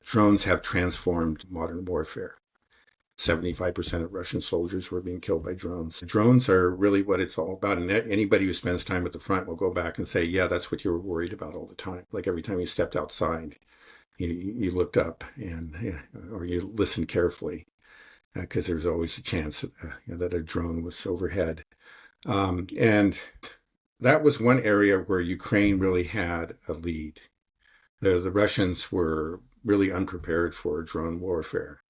drones have transformed modern warfare. 75% of Russian soldiers were being killed by drones. Drones are really what it's all about. And anybody who spends time at the front will go back and say, yeah, that's what you were worried about all the time. Like every time you stepped outside, you looked up or you listened carefully because there's always a chance that a drone was overhead. And that was one area where Ukraine really had a lead. The Russians were really unprepared for drone warfare.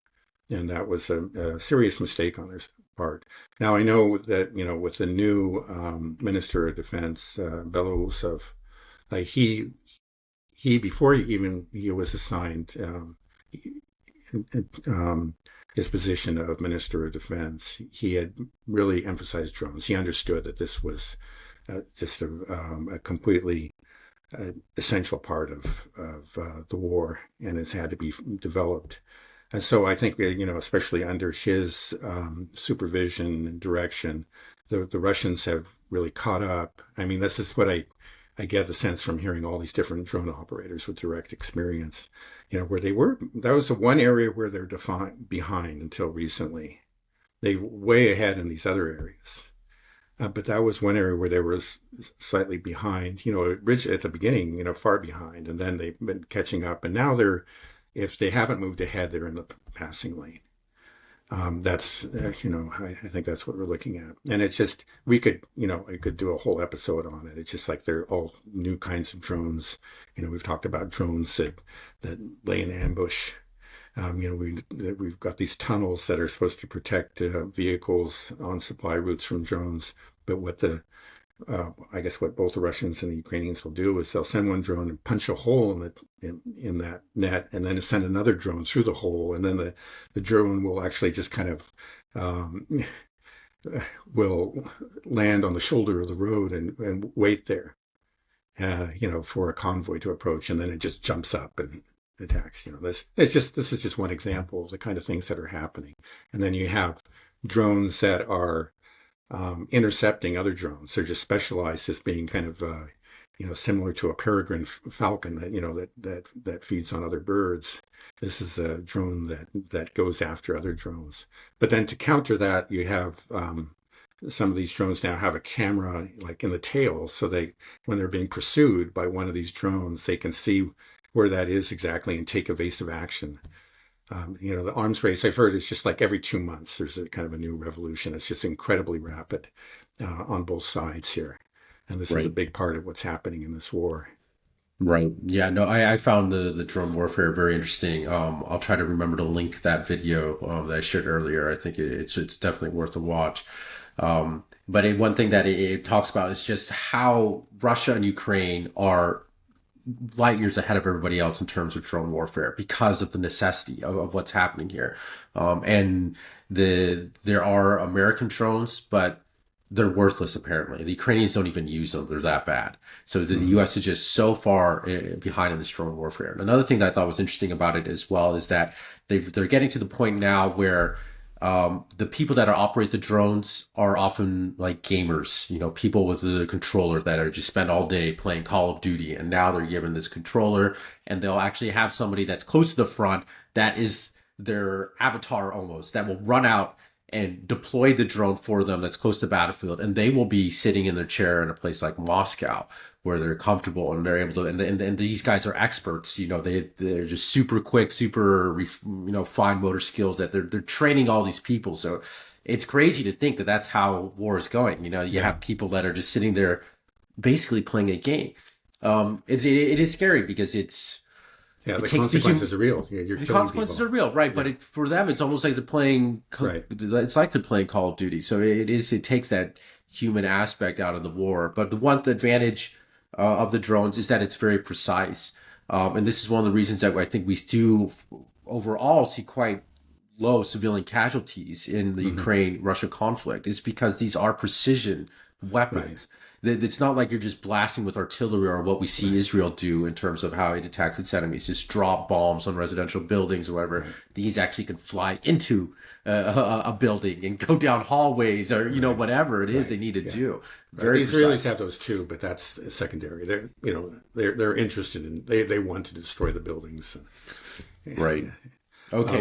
And that was a serious mistake on their part. Now, I know that, with the new Minister of Defense, Belousov, he before he was assigned his position of Minister of Defense, he had really emphasized drones. He understood that this was just a completely essential part of the war, and it's had to be developed. And so I think, especially under his supervision and direction, the Russians have really caught up. I mean, this is what I get the sense from hearing all these different drone operators with direct experience, where that was the one area where they're behind until recently. They were way ahead in these other areas. But that was one area where they were slightly behind, at the beginning, far behind, and then they've been catching up. And now if they haven't moved ahead, they're in the passing lane. That's, I think that's what we're looking at. And it's just, we could do a whole episode on it. It's just like they're all new kinds of drones. We've talked about drones that lay in ambush. We've got these tunnels that are supposed to protect vehicles on supply routes from drones. But I guess what both the Russians and the Ukrainians will do is they'll send one drone and punch a hole in that net, and then send another drone through the hole, and then the drone will actually just kind of will land on the shoulder of the road and wait there, for a convoy to approach, and then it just jumps up and attacks. This is just one example of the kind of things that are happening. And then you have drones that are intercepting other drones. They're just specialized as being kind of similar to a peregrine falcon that feeds on other birds. This is a drone that goes after other drones. But then to counter that, you have some of these drones now have a camera like in the tail, so when they're being pursued by one of these drones, they can see where that is exactly and take evasive action. The arms race, I've heard, is just like every 2 months, there's a kind of a new revolution. It's just incredibly rapid on both sides here. And this is a big part of what's happening in this war. Right. Yeah, no, I found the drone warfare very interesting. I'll try to remember to link that video that I shared earlier. I think it's definitely worth a watch. But one thing that it talks about is just how Russia and Ukraine are light years ahead of everybody else in terms of drone warfare because of the necessity of what's happening here. And there are American drones, but they're worthless apparently. The Ukrainians don't even use them. They're that bad. So the US is just so far behind in this drone warfare. And another thing that I thought was interesting about it as well is that they're getting to the point now where the people that operate the drones are often like gamers, people with a controller that are just spend all day playing Call of Duty. And now they're given this controller, and they'll actually have somebody that's close to the front that is their avatar almost, that will run out and deploy the drone for them that's close to the battlefield. And they will be sitting in their chair in a place like Moscow where they're comfortable and they're able to, and these guys are experts, they're just super quick, super, fine motor skills that they're training all these people. So it's crazy to think that that's how war is going. You have people that are just sitting there basically playing a game. It is scary because the consequences are real. Yeah, the consequences are real, right? But for them, it's almost like they're playing. It's like they're playing Call of Duty. So it takes that human aspect out of the war. But the advantage of the drones is that it's very precise, and this is one of the reasons that I think we do overall see quite low civilian casualties in the Ukraine-Russia conflict, is because these are precision weapons. It's not like you're just blasting with artillery or what we see Israel do in terms of how it attacks its enemies, just drop bombs on residential buildings or whatever. Right. These actually can fly into a building and go down hallways or, whatever it is they need to do. Very The Israelis precise. have those too, but that's secondary. They're interested in, they want to destroy the buildings. Right. Okay.